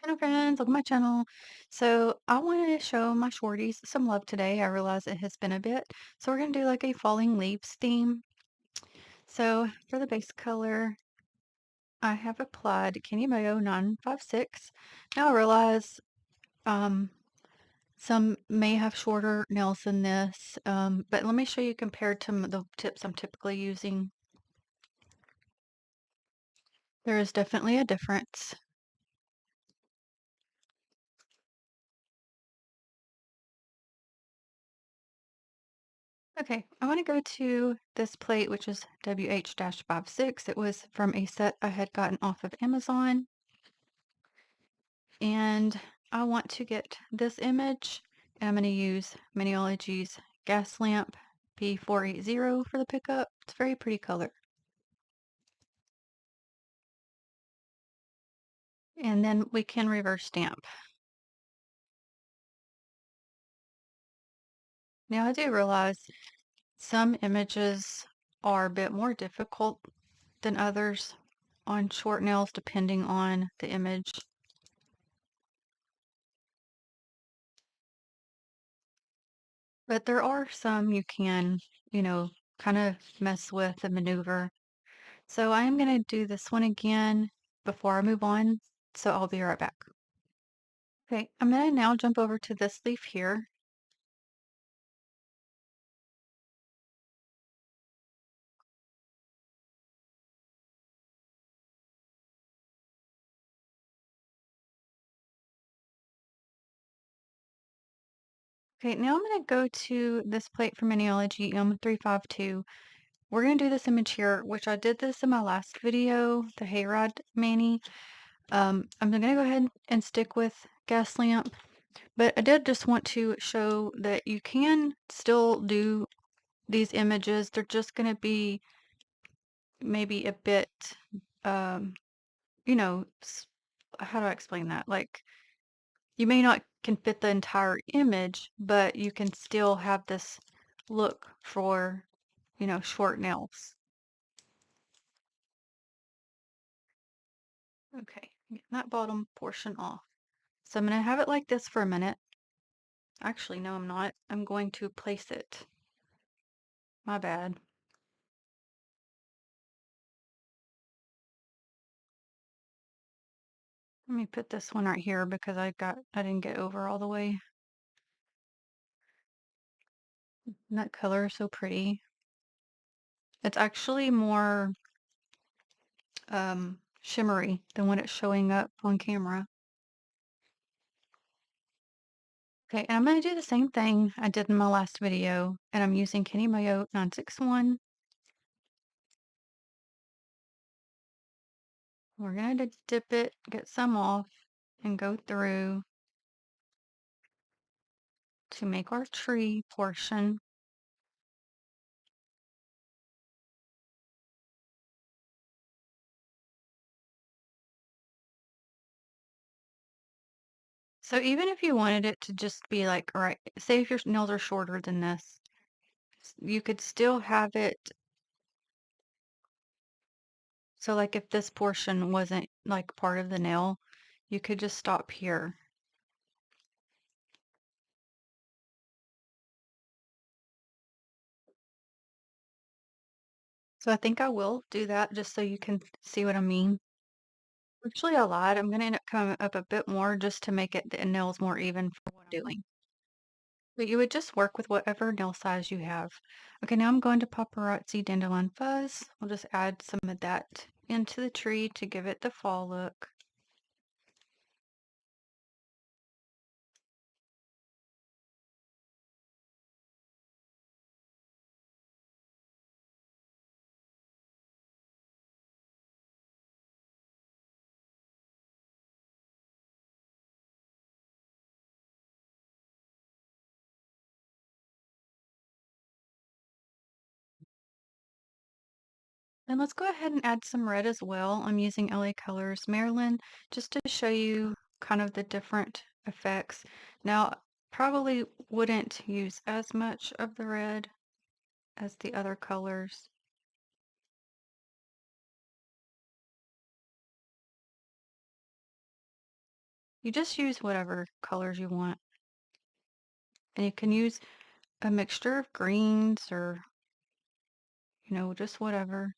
Hello friends, welcome to my channel. So I want to show my shorties some love today. I realize it has been a bit. So we're going to do like a falling leaves theme. So for the base color, I have applied Kenny Mayo 956. Now I realize um, some may have shorter nails than this, but let me show you compared to the tips I'm typically using. There is definitely a difference. Okay, I want to go to this plate, which is WH-56. It was from a set I had gotten off of Amazon. And I want to get this image, and I'm going to use Maniology's Gaslamp P480 for the pickup. It's a very pretty color. And then we can reverse stamp. Now I do realize some images are a bit more difficult than others on short nails depending on the image. But there are some you can, kind of mess with and maneuver. So I am going to do this one again before I move on. So I'll be right back. Okay, I'm going to now jump over to this leaf here. Okay, now I'm going to go to this plate from Maniology M352. We're going to do this image here, which I did this in my last video, the Hayride Mani. I'm going to go ahead and stick with Gaslamp, but I did just want to show that you can still do these images. They're just going to be maybe a bit, um, you know, how do I explain that? Like, you may not can fit the entire image, but you can still have this look for, short nails. Okay, get that bottom portion off. So I'm going to have it like this for a minute. Actually, no, I'm not. I'm going to place it. My bad. Let me put this one right here because I didn't get over all the way. And that color is so pretty. It's actually more shimmery than what it's showing up on camera. Okay, and I'm going to do the same thing I did in my last video, and I'm using Kenny Mayo 961. We're going to dip it, get some off, and go through to make our tree portion. So even if you wanted it to just be like, all right, say if your nails are shorter than this, you could still have it. So like if this portion wasn't like part of the nail, you could just stop here. So I think I will do that just so you can see what I mean. Actually a lot. I'm gonna end up coming up a bit more just to make it the nails more even for what I'm doing. But you would just work with whatever nail size you have. Okay, now I'm going to Paparazzi Dandelion Fuzz. We'll just add some of that into the tree to give it the fall look. And let's go ahead and add some red as well. I'm using LA Colors Maryland just to show you kind of the different effects. Now, probably wouldn't use as much of the red as the other colors. You just use whatever colors you want. And you can use a mixture of greens or, just whatever.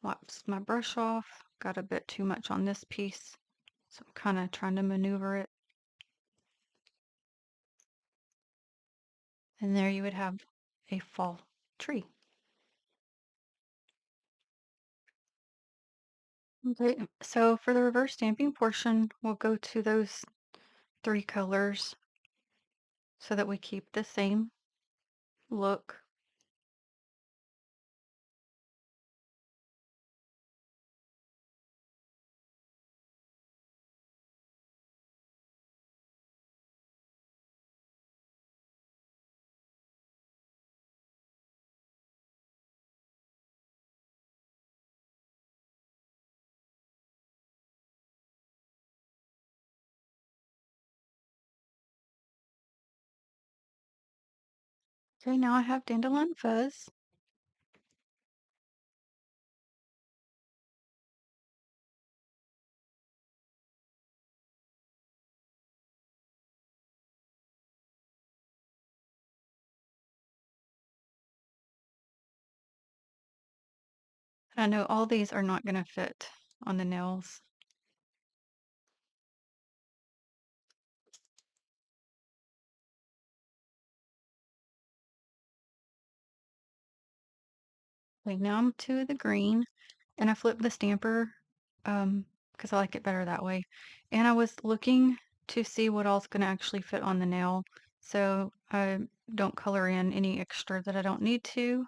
Wipes my brush off. Got a bit too much on this piece, so I'm kind of trying to maneuver it. And there you would have a fall tree. Okay, so for the reverse stamping portion, we'll go to those three colors so that we keep the same look. Okay, now I have Dandelion Fuzz. I know all these are not going to fit on the nails. Okay, now I'm to the green, and I flipped the stamper because I like it better that way. And I was looking to see what all's going to actually fit on the nail, so I don't color in any extra that I don't need to.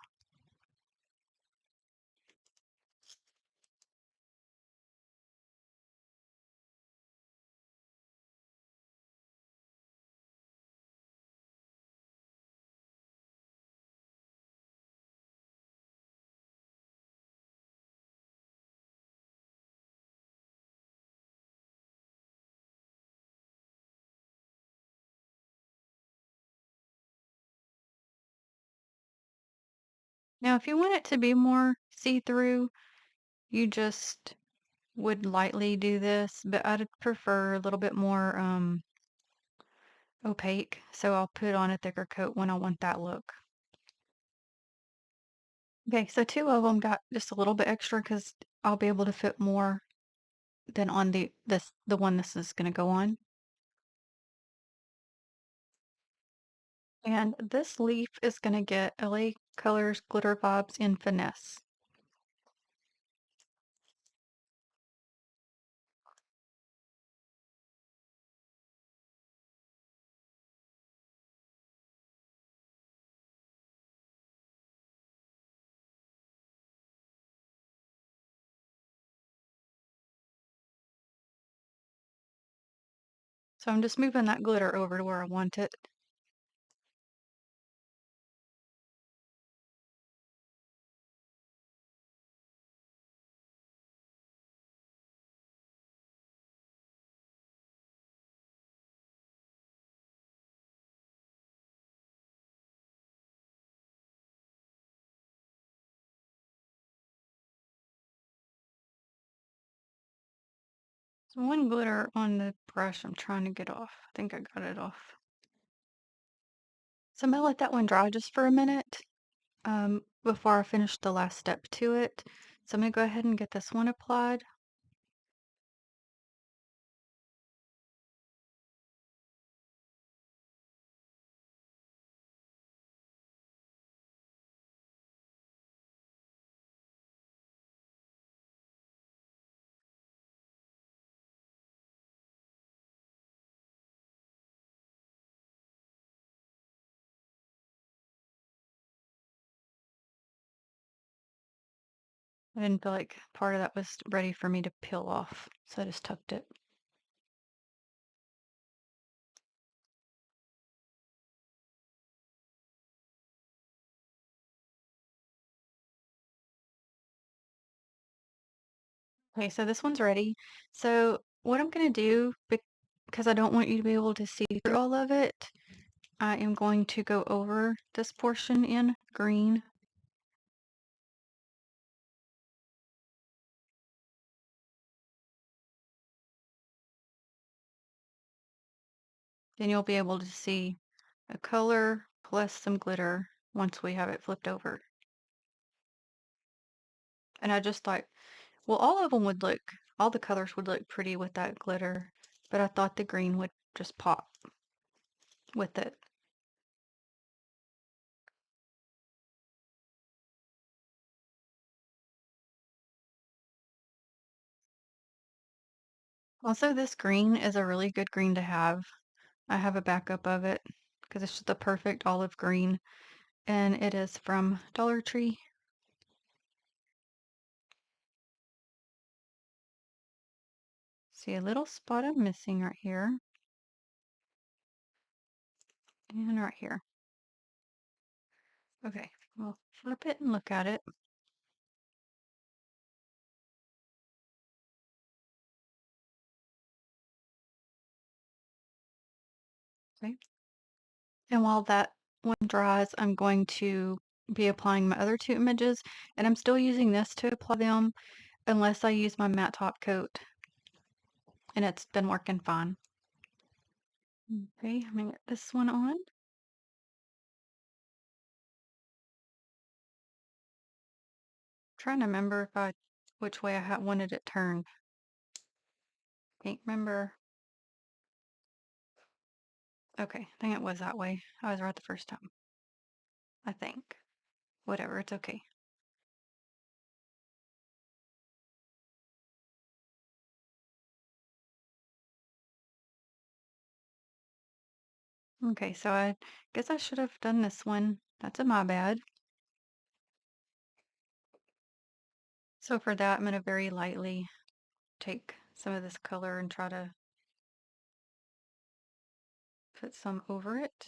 Now, if you want it to be more see-through, you just would lightly do this, but I'd prefer a little bit more opaque, so I'll put on a thicker coat when I want that look. Okay, so two of them got just a little bit extra because I'll be able to fit more than on the one this is going to go on. And this leaf is going to get LA Colors Glitter Vibes in Finesse. So I'm just moving that glitter over to where I want it. So one glitter on the brush I'm trying to get off. I think I got it off. So I'm gonna let that one dry just for a minute before I finish the last step to it. So I'm gonna go ahead and get this one applied. I didn't feel like part of that was ready for me to peel off, so I just tucked it. Okay, so this one's ready. So what I'm gonna do, because I don't want you to be able to see through all of it, I am going to go over this portion in green. Then you'll be able to see a color plus some glitter once we have it flipped over. And I just thought, well, all the colors would look pretty with that glitter, but I thought the green would just pop with it. Also, this green is a really good green to have. I have a backup of it because it's just the perfect olive green, and it is from Dollar Tree. See a little spot I'm missing right here and right here. Okay, we'll flip it and look at it. Okay. And while that one dries, I'm going to be applying my other two images, and I'm still using this to apply them unless I use my matte top coat, and it's been working fine. Okay, I'm gonna get this one on. Trying to remember which way I wanted it turned. Can't remember. Okay, I think it was that way. I was right the first time. I think. Whatever, it's okay. Okay, so I guess I should have done this one. That's my bad. So for that, I'm going to very lightly take some of this color and try to put some over it.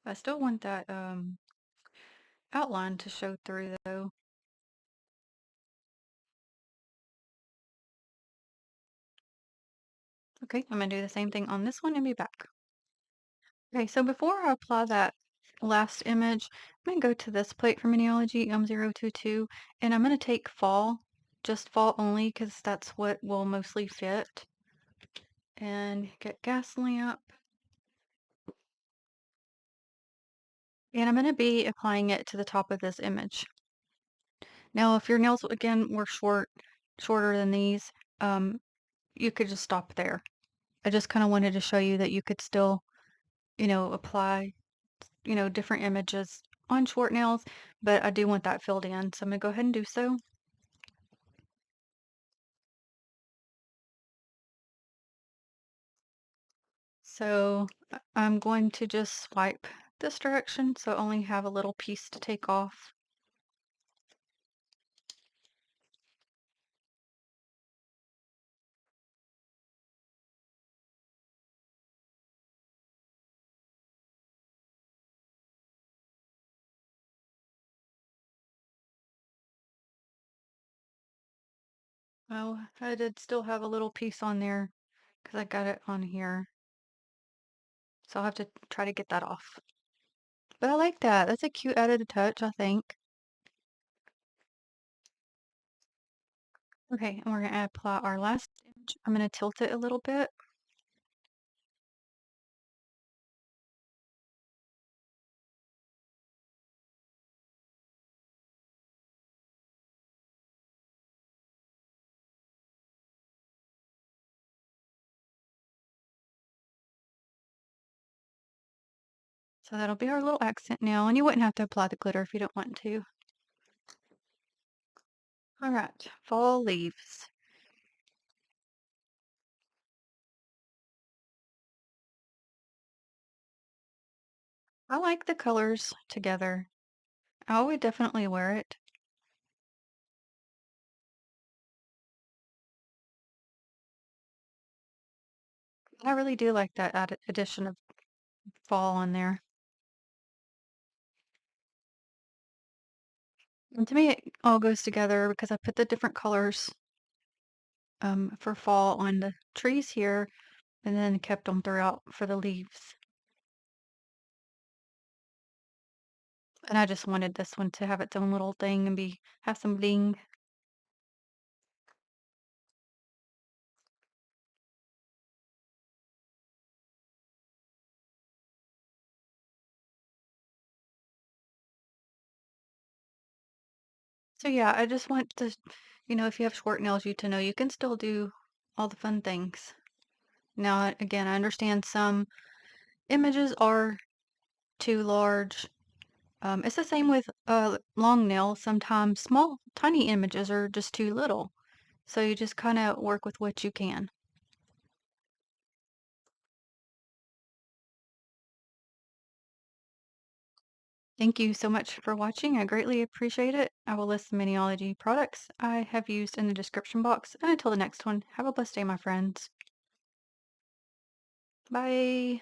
I still want that outline to show through though. Okay, I'm going to do the same thing on this one and be back. Okay, so before I apply that last image, I'm going to go to this plate from Maniology M022, and I'm going to take fall, just fall only, because that's what will mostly fit. And get Gaslamp. And I'm going to be applying it to the top of this image. Now, if your nails, again, were shorter than these, you could just stop there. I just kind of wanted to show you that you could still, apply, different images on short nails, but I do want that filled in, so I'm going to go ahead and do so. So I'm going to just swipe this direction, so I only have a little piece to take off. Well, I did still have a little piece on there because I got it on here. So I'll have to try to get that off. But I like that. That's a cute added touch, I think. Okay, and we're going to apply our last image. I'm going to tilt it a little bit. So that'll be our little accent now. And you wouldn't have to apply the glitter if you don't want to. All right, fall leaves. I like the colors together. I would definitely wear it. I really do like that added addition of fall on there. And to me, it all goes together because I put the different colors for fall on the trees here and then kept them throughout for the leaves. And I just wanted this one to have its own little thing and have some bling. So yeah, I just want to, if you have short nails, you to know you can still do all the fun things. Now, again, I understand some images are too large. It's the same with long nails. Sometimes small, tiny images are just too little. So you just kind of work with what you can. Thank you so much for watching. I greatly appreciate it. I will list the Maniology products I have used in the description box. And until the next one, have a blessed day, my friends. Bye.